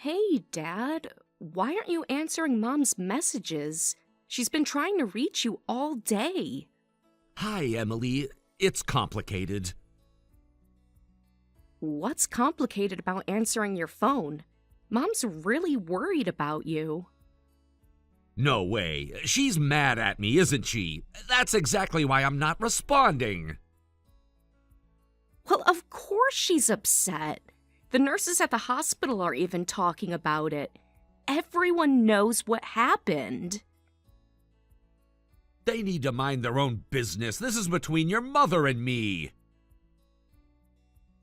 Hey, Dad. Why aren't you answering Mom's messages? She's been trying to reach you all day. Hi, Emily. It's complicated. What's complicated about answering your phone? Mom's really worried about you. No way. She's mad at me, isn't she? That's exactly why I'm not responding. Well, of course she's upset. The nurses at the hospital are even talking about it. Everyone knows what happened. They need to mind their own business. This is between your mother and me.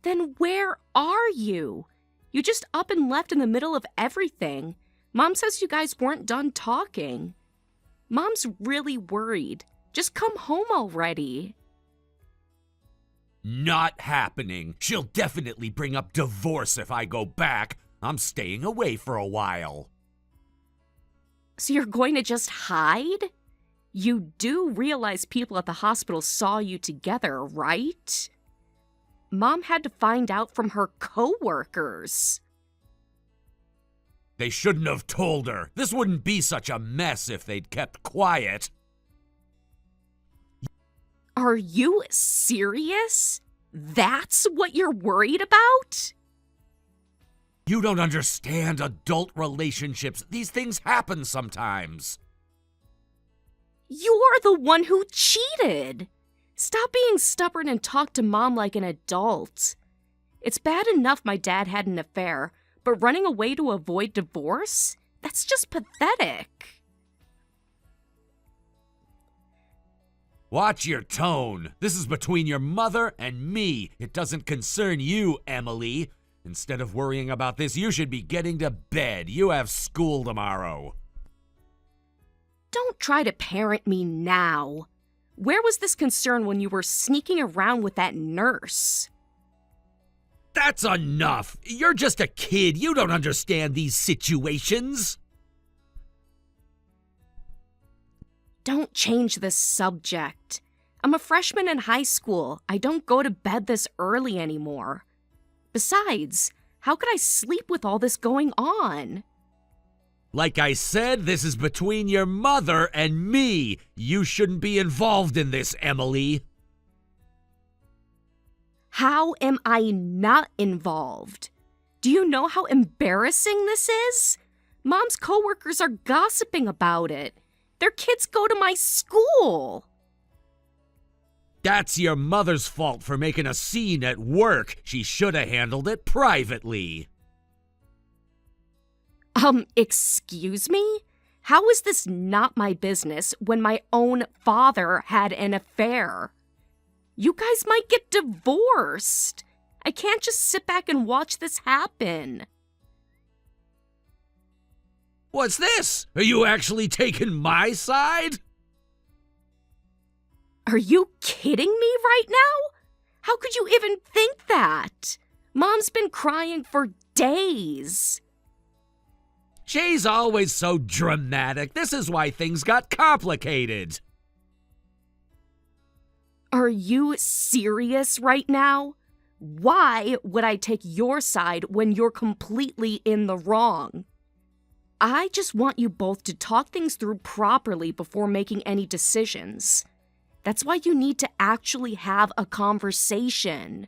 Then where are you? You just up and left in the middle of everything. Mom says you guys weren't done talking. Mom's really worried. Just come home already. Not happening. She'll definitely bring up divorce if I go back. I'm staying away for a while. So you're going to just hide? You do realize people at the hospital saw you together, right? Mom had to find out from her coworkers. They shouldn't have told her. This wouldn't be such a mess if they'd kept quiet. Are you serious? That's what you're worried about? You don't understand adult relationships. These things happen sometimes. You're the one who cheated. Stop being stubborn and talk to Mom like an adult. It's bad enough my dad had an affair, but running away to avoid divorce? That's just pathetic. Watch your tone. This is between your mother and me. It doesn't concern you, Emily. Instead of worrying about this, you should be getting to bed. You have school tomorrow. Don't try to parent me now. Where was this concern when you were sneaking around with that nurse? That's enough. You're just a kid. You don't understand these situations. Don't change the subject. I'm a freshman in high school. I don't go to bed this early anymore. Besides, how could I sleep with all this going on? Like I said, this is between your mother and me. You shouldn't be involved in this, Emily. How am I not involved? Do you know how embarrassing this is? Mom's coworkers are gossiping about it. Their kids go to my school. That's your mother's fault for making a scene at work. She should have handled it privately. Excuse me? How is this not my business when my own father had an affair? You guys might get divorced. I can't just sit back and watch this happen. What's this? Are you actually taking my side? Are you kidding me right now? How could you even think that? Mom's been crying for days. She's always so dramatic. This is why things got complicated. Are you serious right now? Why would I take your side when you're completely in the wrong? I just want you both to talk things through properly before making any decisions. That's why you need to actually have a conversation.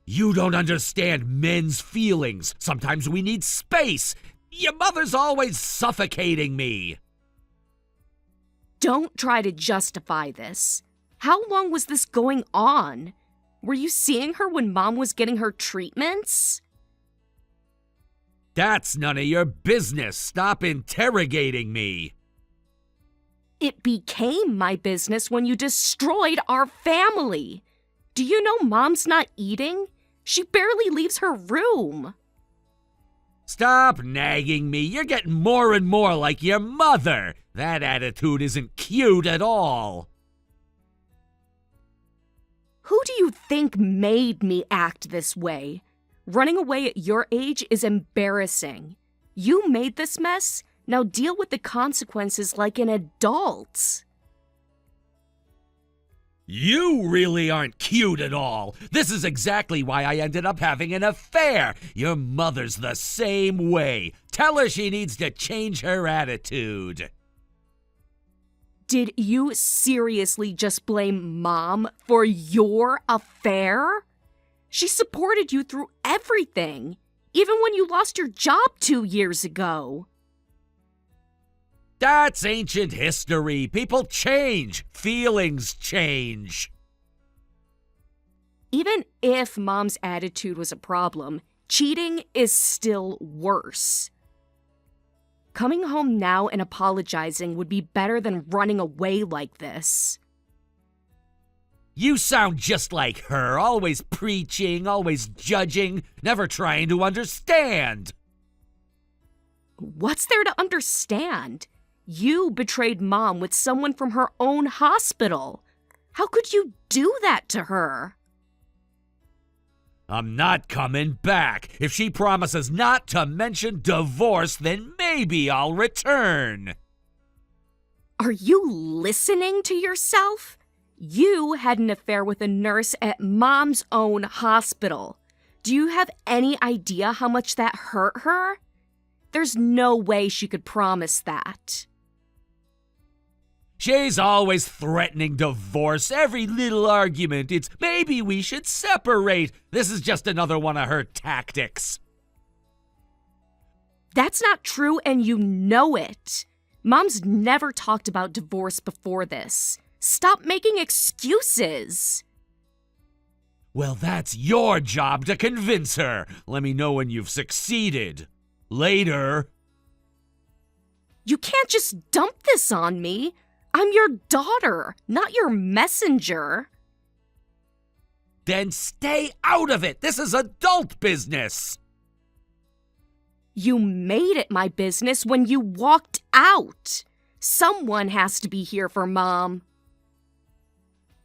You don't understand men's feelings. Sometimes we need space. Your mother's always suffocating me. Don't try to justify this. How long was this going on? Were you seeing her when Mom was getting her treatments? That's none of your business. Stop interrogating me. It became my business when you destroyed our family. Do you know Mom's not eating? She barely leaves her room. Stop nagging me. You're getting more and more like your mother. That attitude isn't cute at all. Who do you think made me act this way? Running away at your age is embarrassing. You made this mess. Now deal with the consequences like an adult. You really aren't cute at all. This is exactly why I ended up having an affair. Your mother's the same way. Tell her she needs to change her attitude. Did you seriously just blame Mom for your affair? She supported you through everything, even when you lost your job 2 years ago. That's ancient history. People change. Feelings change. Even if Mom's attitude was a problem, cheating is still worse. Coming home now and apologizing would be better than running away like this. You sound just like her, always preaching, always judging, never trying to understand. What's there to understand? You betrayed Mom with someone from her own hospital. How could you do that to her? I'm not coming back. If she promises not to mention divorce, then maybe I'll return. Are you listening to yourself? You had an affair with a nurse at Mom's own hospital. Do you have any idea how much that hurt her? There's no way she could promise that. She's always threatening divorce. Every little argument, it's maybe we should separate. This is just another one of her tactics. That's not true, and you know it. Mom's never talked about divorce before this. Stop making excuses. Well, that's your job to convince her. Let me know when you've succeeded. Later. You can't just dump this on me. I'm your daughter, not your messenger. Then stay out of it. This is adult business. You made it my business when you walked out. Someone has to be here for Mom.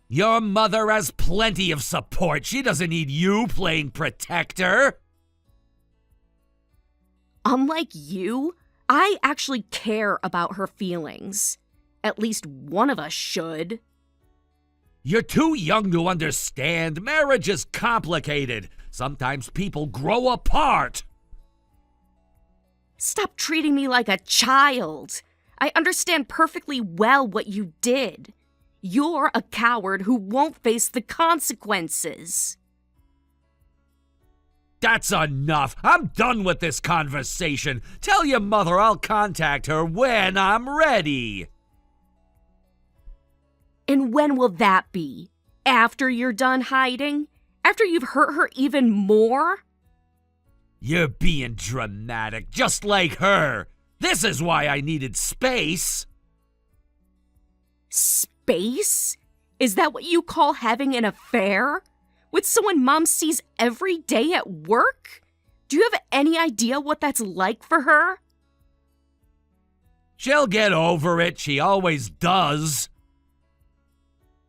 Your mother has plenty of support. She doesn't need you playing protector. Unlike you, I actually care about her feelings. At least one of us should. You're too young to understand. Marriage is complicated. Sometimes people grow apart. Stop treating me like a child. I understand perfectly well what you did. You're a coward who won't face the consequences. That's enough. I'm done with this conversation. Tell your mother I'll contact her when I'm ready. And when will that be? After you're done hiding? After you've hurt her even more? You're being dramatic, just like her. This is why I needed space. Space? Is that what you call having an affair? With someone Mom sees every day at work? Do you have any idea what that's like for her? She'll get over it. She always does.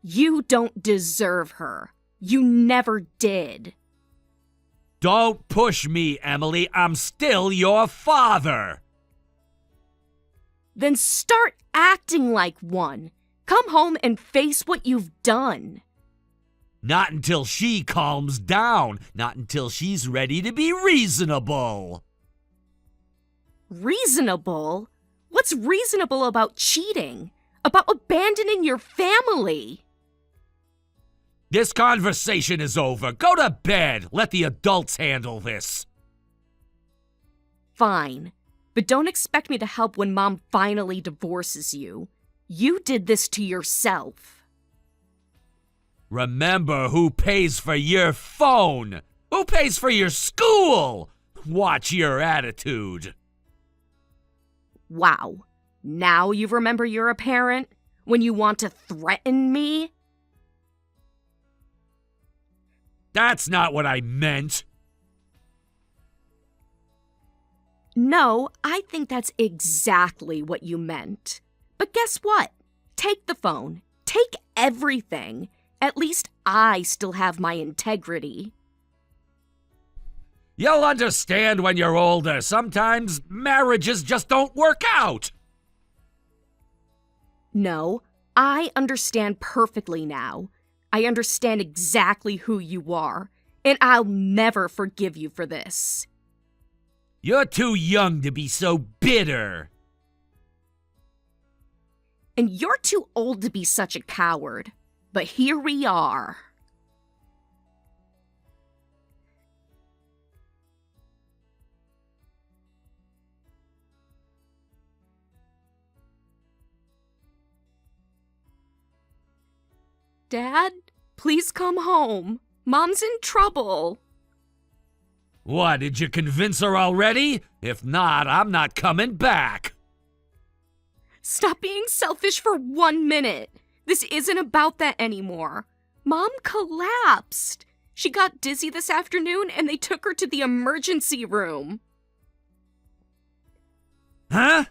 You don't deserve her. You never did. Don't push me, Emily. I'm still your father. Then start acting like one. Come home and face what you've done. Not until she calms down. Not until she's ready to be reasonable. Reasonable? What's reasonable about cheating? About abandoning your family? This conversation is over. Go to bed. Let the adults handle this. Fine. But don't expect me to help when Mom finally divorces you. You did this to yourself. Remember who pays for your phone. Who pays for your school? Watch your attitude. Wow. Now you remember you're a parent? When you want to threaten me? That's not what I meant. No, I think that's exactly what you meant. But guess what? Take the phone. Take everything. At least I still have my integrity. You'll understand when you're older. Sometimes marriages just don't work out. No, I understand perfectly now. I understand exactly who you are, and I'll never forgive you for this. You're too young to be so bitter. And you're too old to be such a coward. But here we are. Dad, please come home. Mom's in trouble. What, did you convince her already? If not, I'm not coming back. Stop being selfish for 1 minute. This isn't about that anymore. Mom collapsed. She got dizzy this afternoon and they took her to the emergency room. Huh?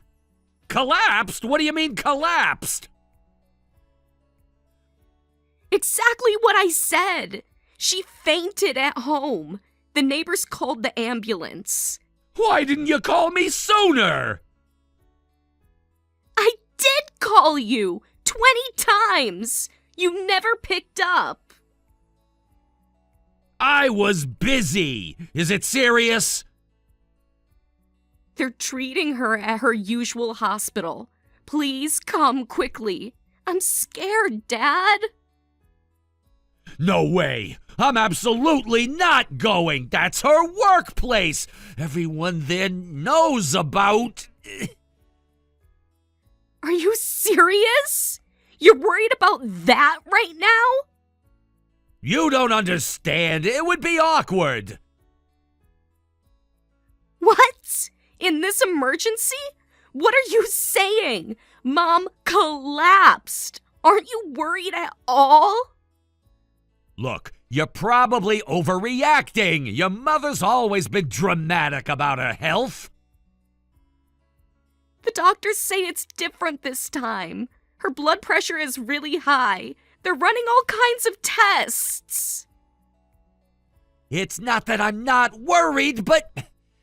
Collapsed? What do you mean collapsed? Exactly what I said. She fainted at home. The neighbors called the ambulance. Why didn't you call me sooner? I did call you 20 times. You never picked up. I was busy. Is it serious? They're treating her at her usual hospital. Please come quickly. I'm scared, Dad. No way. I'm absolutely not going. That's her workplace. Everyone there knows about... Are you serious? You're worried about that right now? You don't understand. It would be awkward. What? In this emergency? What are you saying? Mom collapsed. Aren't you worried at all? Look, you're probably overreacting. Your mother's always been dramatic about her health. The doctors say it's different this time. Her blood pressure is really high. They're running all kinds of tests. It's not that I'm not worried, but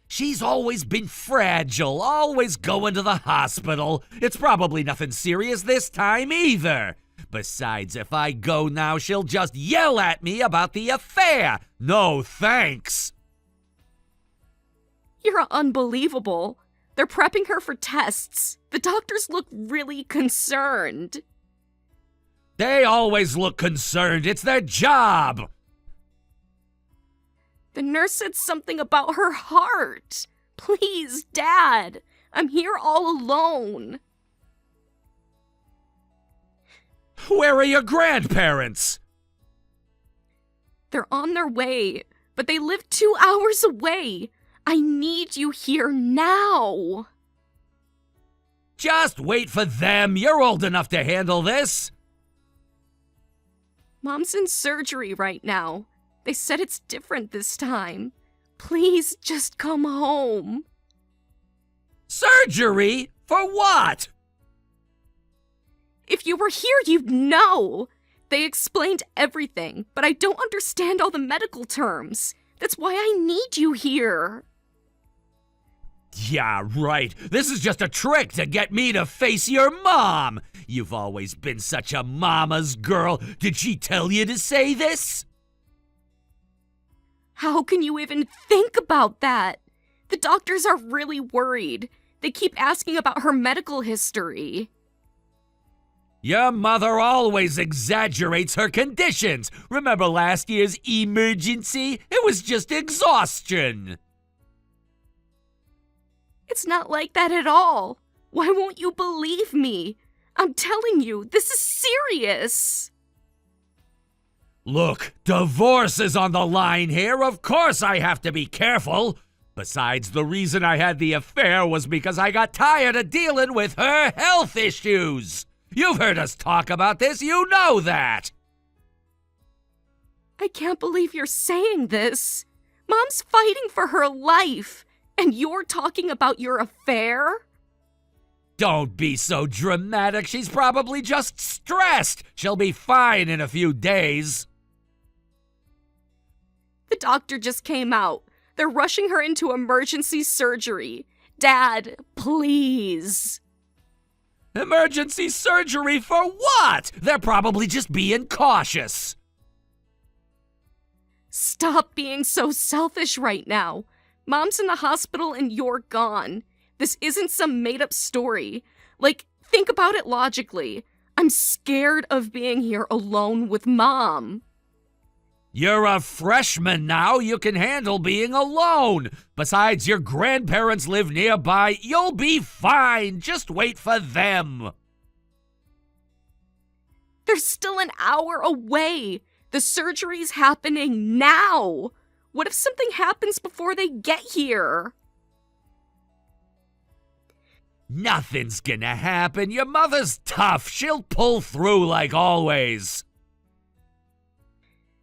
she's always been fragile, always going to the hospital. It's probably nothing serious this time either. Besides, if I go now, she'll just yell at me about the affair. No thanks. You're unbelievable. They're prepping her for tests. The doctors look really concerned. They always look concerned. It's their job. The nurse said something about her heart. Please, Dad. I'm here all alone. Where are your grandparents? They're on their way, but they live 2 hours away. I need you here now. Just wait for them. You're old enough to handle this. Mom's in surgery right now. They said it's different this time. Please just come home. Surgery? For what? If you were here, you'd know. They explained everything, but I don't understand all the medical terms. That's why I need you here. Yeah, right. This is just a trick to get me to face your mom. You've always been such a mama's girl. Did she tell you to say this? How can you even think about that? The doctors are really worried. They keep asking about her medical history. Your mother always exaggerates her conditions. Remember last year's emergency? It was just exhaustion. It's not like that at all. Why won't you believe me? I'm telling you, this is serious. Look, divorce is on the line here. Of course I have to be careful. Besides, the reason I had the affair was because I got tired of dealing with her health issues. You've heard us talk about this. You know that. I can't believe you're saying this. Mom's fighting for her life, and you're talking about your affair? Don't be so dramatic. She's probably just stressed. She'll be fine in a few days. The doctor just came out. They're rushing her into emergency surgery. Dad, please. Emergency surgery for what? They're probably just being cautious. Stop being so selfish right now. Mom's in the hospital and you're gone. This isn't some made-up story. Like, think about it logically. I'm scared of being here alone with Mom. You're a freshman now. You can handle being alone. Besides, your grandparents live nearby. You'll be fine. Just wait for them. They're still an hour away. The surgery's happening now. What if something happens before they get here? Nothing's gonna happen. Your mother's tough. She'll pull through like always.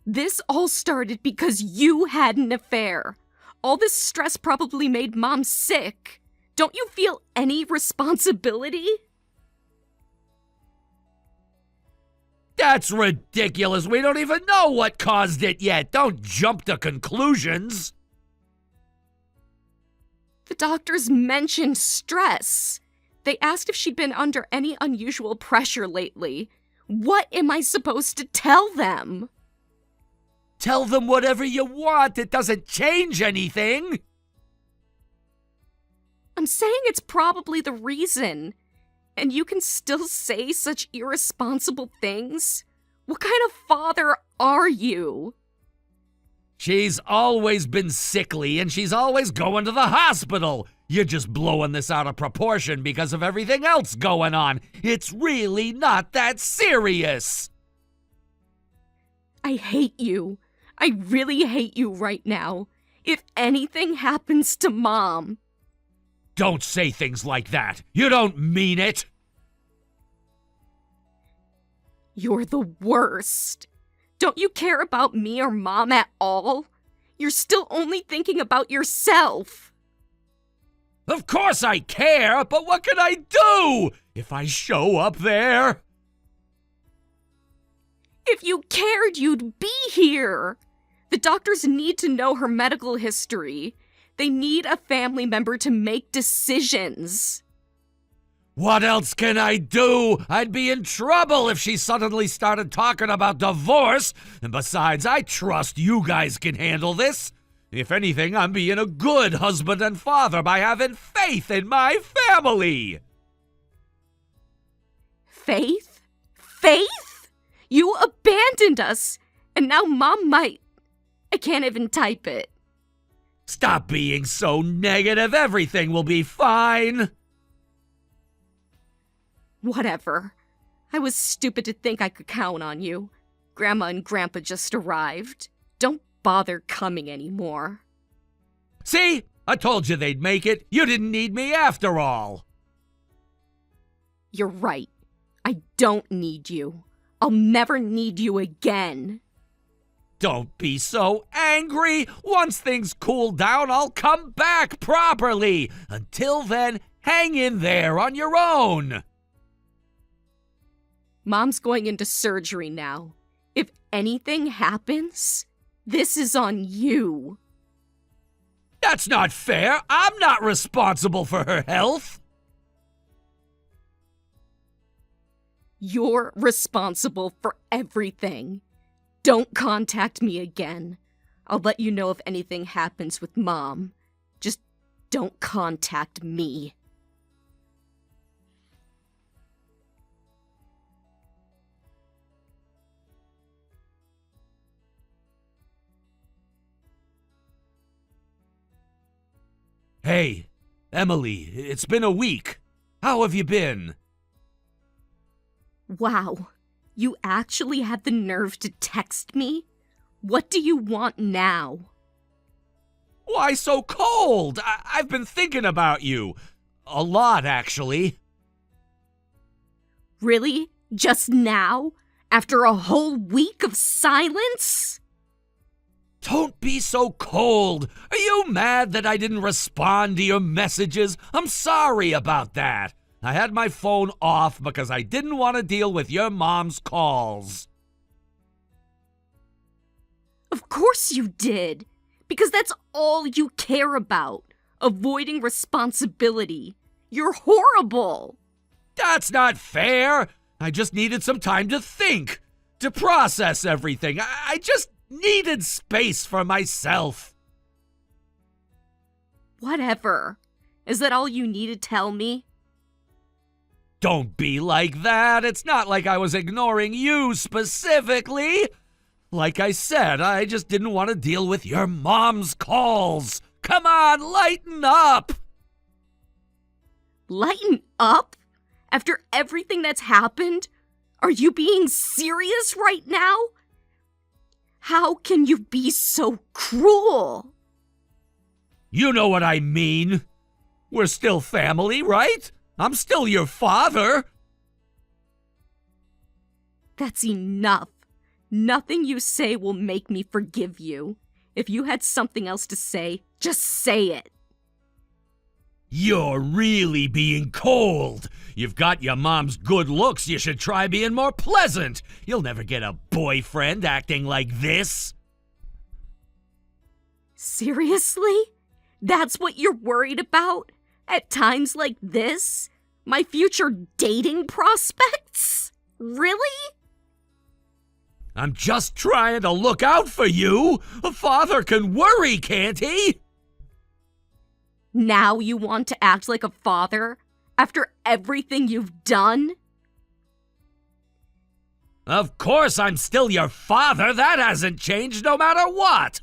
This all started because you had an affair. All this stress probably made Mom sick. Don't you feel any responsibility? That's ridiculous. We don't even know what caused it yet. Don't jump to conclusions. The doctors mentioned stress. They asked if she'd been under any unusual pressure lately. What am I supposed to tell them? Tell them whatever you want. It doesn't change anything. I'm saying it's probably the reason. And you can still say such irresponsible things? What kind of father are you? She's always been sickly, and she's always going to the hospital. You're just blowing this out of proportion because of everything else going on. It's really not that serious. I hate you. I really hate you right now. If anything happens to Mom... Don't say things like that. You don't mean it. You're the worst. Don't you care about me or Mom at all? You're still only thinking about yourself. Of course I care, but what can I do if I show up there? If you cared, you'd be here. The doctors need to know her medical history. They need a family member to make decisions. What else can I do? I'd be in trouble if she suddenly started talking about divorce. And besides, I trust you guys can handle this. If anything, I'm being a good husband and father by having faith in my family. Faith? Faith? You abandoned us, and now Mom might... I can't even type it. Stop being so negative. Everything will be fine. Whatever. I was stupid to think I could count on you. Grandma and Grandpa just arrived. Don't bother coming anymore. See? I told you they'd make it. You didn't need me after all. You're right. I don't need you. I'll never need you again. Don't be so angry. Once things cool down, I'll come back properly. Until then, hang in there on your own. Mom's going into surgery now. If anything happens, this is on you. That's not fair. I'm not responsible for her health. You're responsible for everything. Don't contact me again. I'll let you know if anything happens with Mom. Just don't contact me. Hey, Emily, it's been a week. How have you been? Wow, you actually had the nerve to text me? What do you want now? Why so cold? I've been thinking about you. A lot, actually. Really? Just now? After a whole week of silence? Don't be so cold. Are you mad that I didn't respond to your messages? I'm sorry about that. I had my phone off because I didn't want to deal with your mom's calls. Of course you did. Because that's all you care about. Avoiding responsibility. You're horrible. That's not fair. I just needed some time to think, to process everything. I just needed space for myself. Whatever. Is that all you need to tell me? Don't be like that. It's not like I was ignoring you specifically. Like I said, I just didn't want to deal with your mom's calls. Come on, lighten up. Lighten up? After everything that's happened? Are you being serious right now? How can you be so cruel? You know what I mean. We're still family, right? I'm still your father. That's enough. Nothing you say will make me forgive you. If you had something else to say, just say it. You're really being cold. You've got your mom's good looks. You should try being more pleasant. You'll never get a boyfriend acting like this. Seriously? That's what you're worried about? At times like this? My future dating prospects? Really? I'm just trying to look out for you. A father can worry, can't he? Now you want to act like a father? After everything you've done? Of course I'm still your father. That hasn't changed no matter what.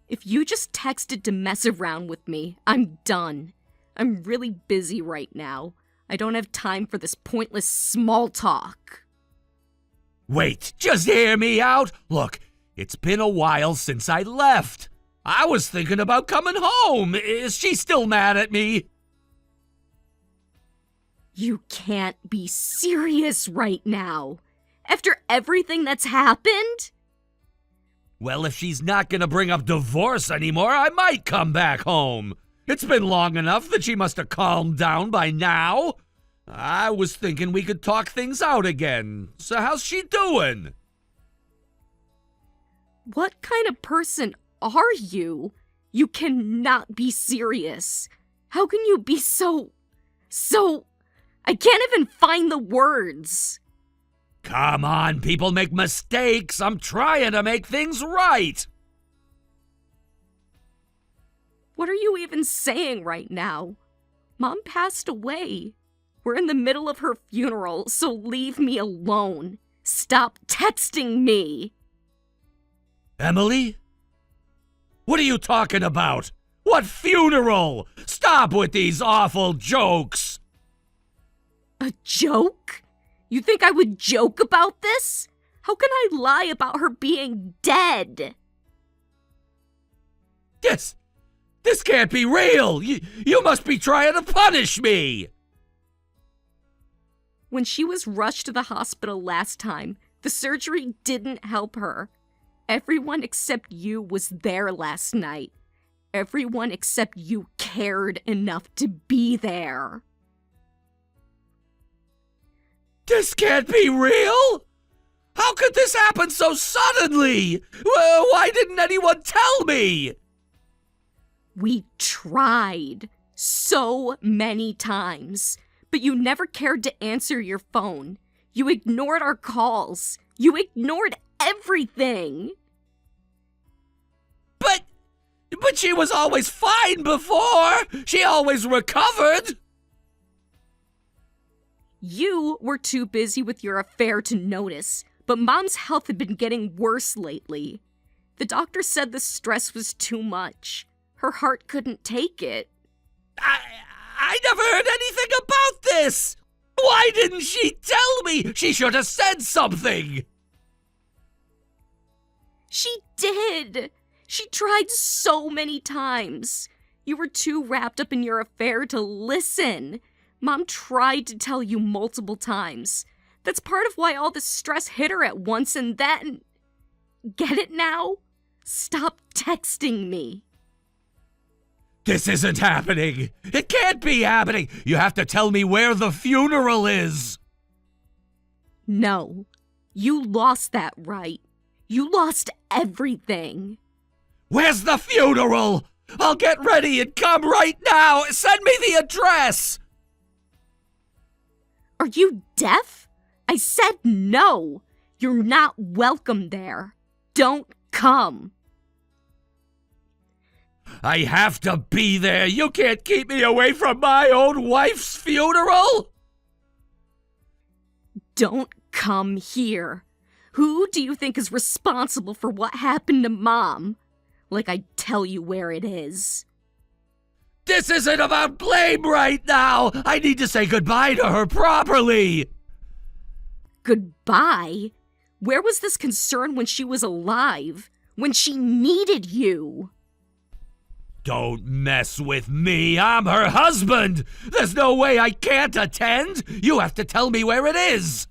If you just texted to mess around with me, I'm done. I'm really busy right now. I don't have time for this pointless small talk. Wait, just hear me out. Look, it's been a while since I left. I was thinking about coming home. Is she still mad at me? You can't be serious right now. After everything that's happened? Well, if she's not gonna bring up divorce anymore, I might come back home. It's been long enough that she must have calmed down by now. I was thinking we could talk things out again. So how's she doing? What kind of person are you? You cannot be serious. How can you be so... I can't even find the words. Come on, people make mistakes. I'm trying to make things right. What are you even saying right now? Mom passed away. We're in the middle of her funeral, so leave me alone. Stop texting me. Emily? What are you talking about? What funeral? Stop with these awful jokes. A joke? You think I would joke about this? How can I lie about her being dead? This can't be real. You must be trying to punish me. When she was rushed to the hospital last time, the surgery didn't help her. Everyone except you was there last night. Everyone except you cared enough to be there. This can't be real! How could this happen so suddenly? Why didn't anyone tell me? We tried so many times, but you never cared to answer your phone. You ignored our calls. You ignored everything. But she was always fine before. She always recovered. You were too busy with your affair to notice, but Mom's health had been getting worse lately. The doctor said the stress was too much. Her heart couldn't take it. I never heard anything about this. Why didn't she tell me? She should have said something. She did. She tried so many times. You were too wrapped up in your affair to listen. Mom tried to tell you multiple times. That's part of why all the stress hit her at once and then... Get it now? Stop texting me. This isn't happening. It can't be happening. You have to tell me where the funeral is. No. You lost that right. You lost everything. Where's the funeral? I'll get ready and come right now. Send me the address. Are you deaf? I said no. You're not welcome there. Don't come. I have to be there. You can't keep me away from my own wife's funeral. Don't come here. Who do you think is responsible for what happened to Mom? Like I'd tell you where it is. This isn't about blame right now. I need to say goodbye to her properly. Goodbye? Where was this concern when she was alive? When she needed you? Don't mess with me. I'm her husband. There's no way I can't attend. You have to tell me where it is.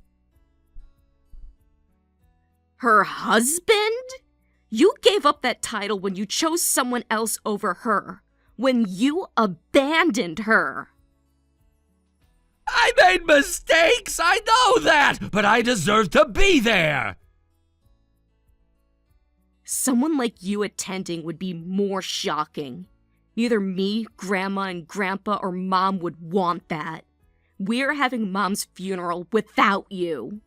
Her husband? You gave up that title when you chose someone else over her. When you abandoned her. I made mistakes. I know that. But I deserve to be there. Someone like you attending would be more shocking. Neither me, Grandma, and Grandpa or Mom would want that. We're having Mom's funeral without you.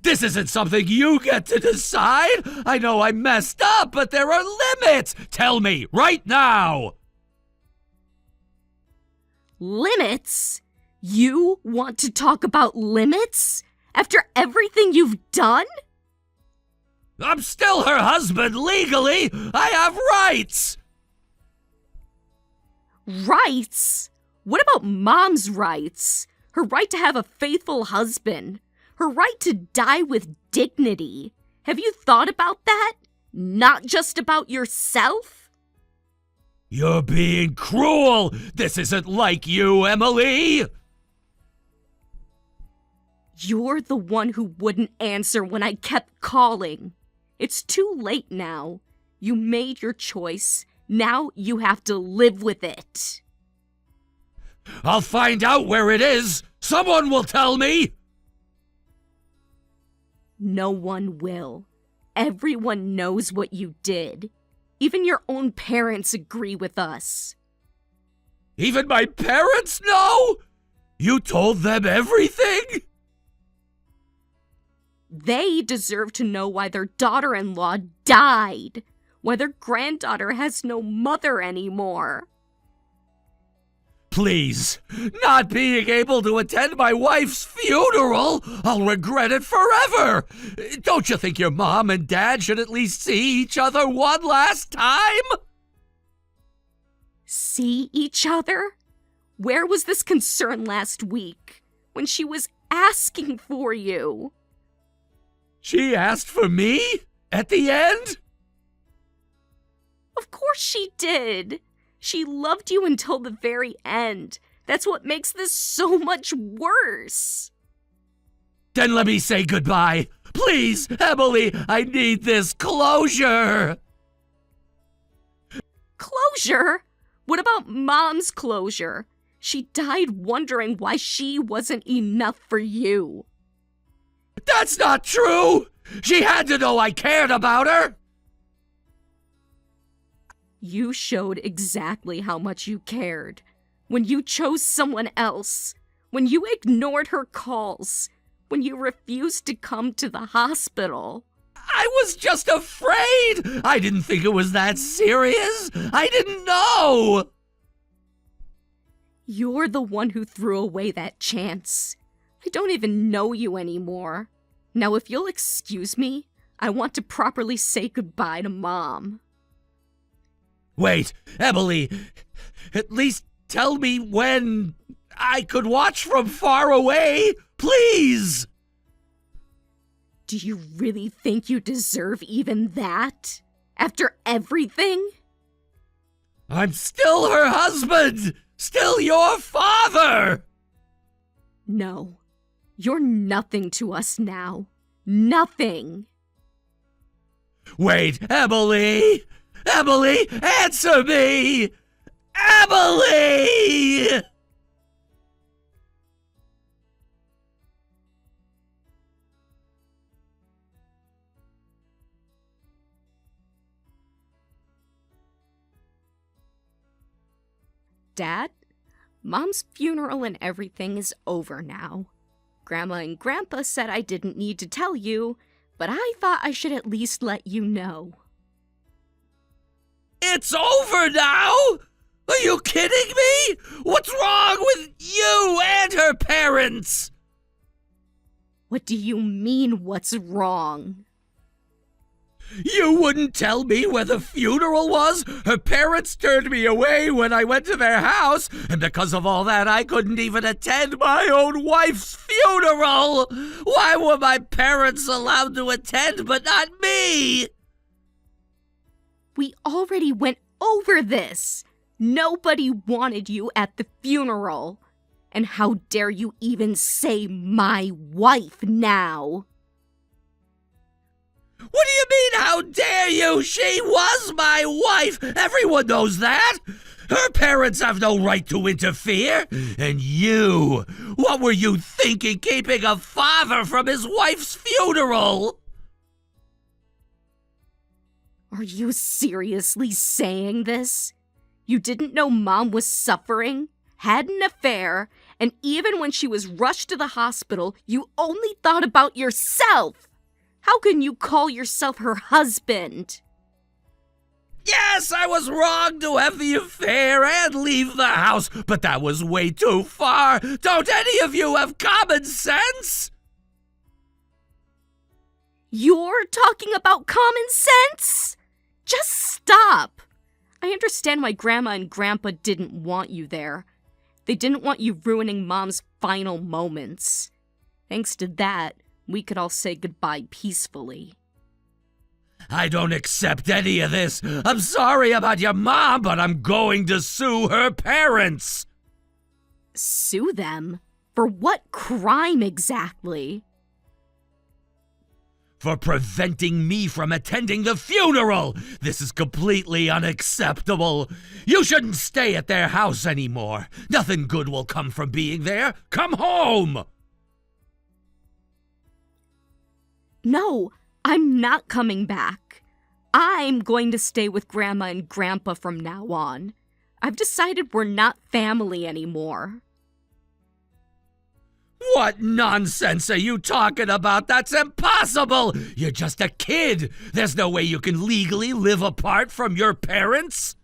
This isn't something you get to decide. I know I messed up, but there are limits. Tell me right now. Limits? You want to talk about limits? After everything you've done? I'm still her husband legally. I have rights. Rights? What about Mom's rights? Her right to have a faithful husband. Her right to die with dignity. Have you thought about that? Not just about yourself? You're being cruel. This isn't like you, Emily. You're the one who wouldn't answer when I kept calling. It's too late now. You made your choice. Now you have to live with it. I'll find out where it is. Someone will tell me. No one will. Everyone knows what you did. Even your own parents agree with us. Even my parents know? You told them everything? They deserve to know why their daughter-in-law died. Why their granddaughter has no mother anymore. Please, not being able to attend my wife's funeral, I'll regret it forever. Don't you think your mom and dad should at least see each other one last time? See each other? Where was this concern last week, when she was asking for you? She asked for me? At the end? Of course she did. She loved you until the very end. That's what makes this so much worse. Then let me say goodbye. Please, Emily, I need this closure. Closure? What about Mom's closure? She died wondering why she wasn't enough for you. That's not true! She had to know I cared about her! You showed exactly how much you cared. When you chose someone else. When you ignored her calls. When you refused to come to the hospital. I was just afraid! I didn't think it was that serious! I didn't know! You're the one who threw away that chance. I don't even know you anymore. Now, if you'll excuse me, I want to properly say goodbye to Mom. Wait, Emily, at least tell me when I could watch from far away, please! Do you really think you deserve even that? After everything? I'm still her husband! Still your father! No. You're nothing to us now. Nothing. Wait, Emily! Emily, answer me! Emily! Dad, Mom's funeral and everything is over now. Grandma and Grandpa said I didn't need to tell you, but I thought I should at least let you know. It's over now? Are you kidding me? What's wrong with you and her parents? What do you mean, what's wrong? You wouldn't tell me where the funeral was? Her parents turned me away when I went to their house, and because of all that, I couldn't even attend my own wife's funeral! Why were my parents allowed to attend but not me? We already went over this. Nobody wanted you at the funeral. And how dare you even say my wife now? What do you mean, how dare you? She was my wife! Everyone knows that! Her parents have no right to interfere! And you, what were you thinking keeping a father from his wife's funeral? Are you seriously saying this? You didn't know Mom was suffering, had an affair, and even when she was rushed to the hospital, you only thought about yourself! How can you call yourself her husband? Yes, I was wrong to have the affair and leave the house, but that was way too far. Don't any of you have common sense? You're talking about common sense? Just stop. I understand why Grandma and Grandpa didn't want you there. They didn't want you ruining Mom's final moments. Thanks to that, we could all say goodbye peacefully. I don't accept any of this. I'm sorry about your mom, but I'm going to sue her parents. Sue them? For what crime exactly? For preventing me from attending the funeral. This is completely unacceptable. You shouldn't stay at their house anymore. Nothing good will come from being there. Come home! No, I'm not coming back. I'm going to stay with Grandma and Grandpa from now on. I've decided we're not family anymore. What nonsense are you talking about? That's impossible! You're just a kid! There's no way you can legally live apart from your parents!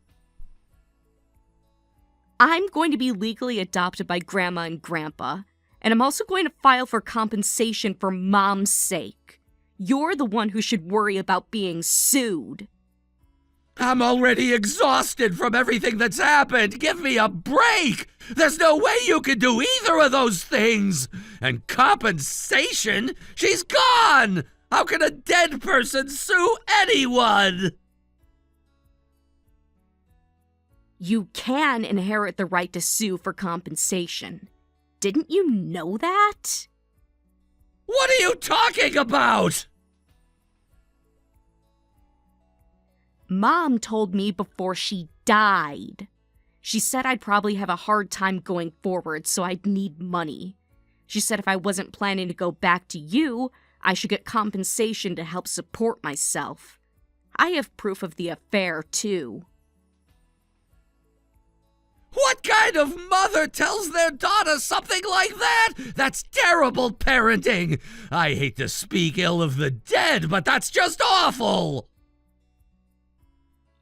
I'm going to be legally adopted by Grandma and Grandpa, and I'm also going to file for compensation for Mom's sake. You're the one who should worry about being sued. I'm already exhausted from everything that's happened. Give me a break. There's no way you can do either of those things. And compensation? She's gone. How can a dead person sue anyone? You can inherit the right to sue for compensation. Didn't you know that? What are you talking about? Mom told me before she died. She said I'd probably have a hard time going forward, so I'd need money. She said if I wasn't planning to go back to you, I should get compensation to help support myself. I have proof of the affair, too. What kind of mother tells their daughter something like that? That's terrible parenting. I hate to speak ill of the dead, but that's just awful.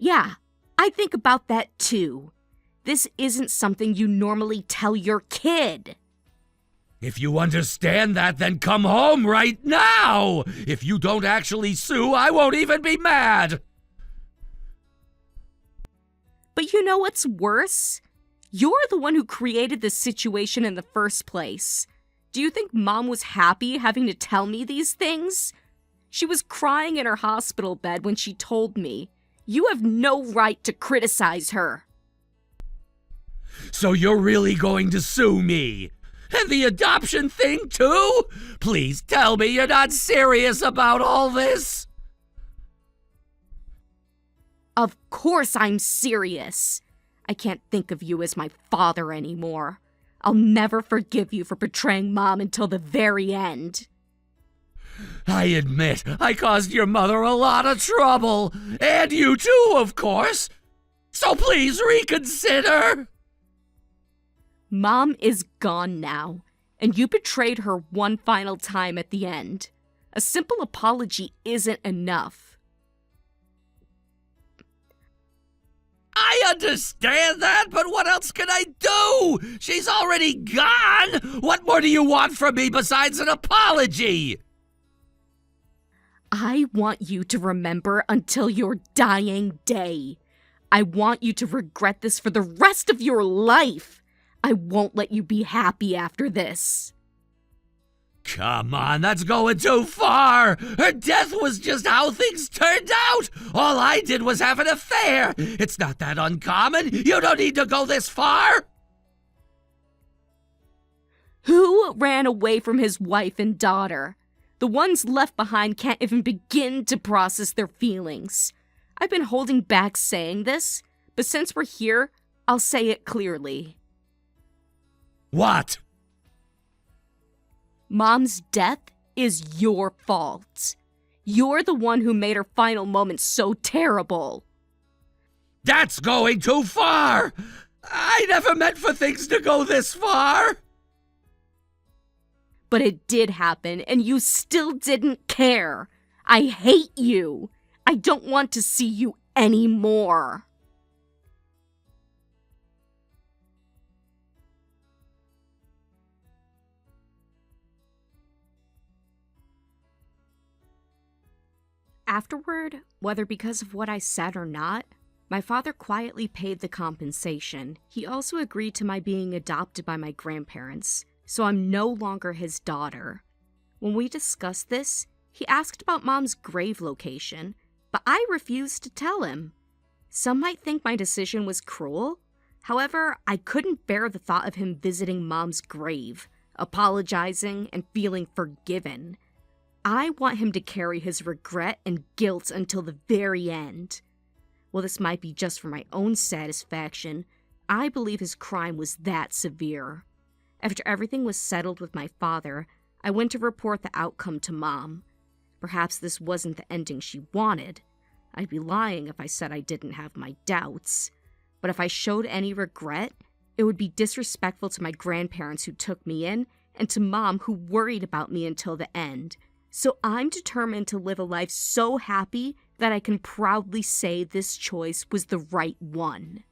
Yeah, I think about that too. This isn't something you normally tell your kid. If you understand that, then come home right now. If you don't actually sue, I won't even be mad. But you know what's worse? You're the one who created this situation in the first place. Do you think Mom was happy having to tell me these things? She was crying in her hospital bed when she told me. You have no right to criticize her. So you're really going to sue me? And the adoption thing too? Please tell me you're not serious about all this. Of course I'm serious. I can't think of you as my father anymore. I'll never forgive you for betraying Mom until the very end. I admit, I caused your mother a lot of trouble. And you too, of course. So please reconsider. Mom is gone now, and you betrayed her one final time at the end. A simple apology isn't enough. I understand that, but what else can I do? She's already gone! What more do you want from me besides an apology? I want you to remember until your dying day. I want you to regret this for the rest of your life. I won't let you be happy after this. Come on, that's going too far! Her death was just how things turned out! All I did was have an affair! It's not that uncommon! You don't need to go this far! Who ran away from his wife and daughter? The ones left behind can't even begin to process their feelings. I've been holding back saying this, but since we're here, I'll say it clearly. What? Mom's death is your fault. You're the one who made her final moments so terrible. That's going too far! I never meant for things to go this far! But it did happen, and you still didn't care. I hate you. I don't want to see you anymore. Afterward, whether because of what I said or not, my father quietly paid the compensation. He also agreed to my being adopted by my grandparents, so I'm no longer his daughter. When we discussed this, he asked about Mom's grave location, but I refused to tell him. Some might think my decision was cruel. However, I couldn't bear the thought of him visiting Mom's grave, apologizing, and feeling forgiven. I want him to carry his regret and guilt until the very end. While this might be just for my own satisfaction, I believe his crime was that severe. After everything was settled with my father, I went to report the outcome to Mom. Perhaps this wasn't the ending she wanted. I'd be lying if I said I didn't have my doubts. But if I showed any regret, it would be disrespectful to my grandparents who took me in and to Mom who worried about me until the end. So I'm determined to live a life so happy that I can proudly say this choice was the right one.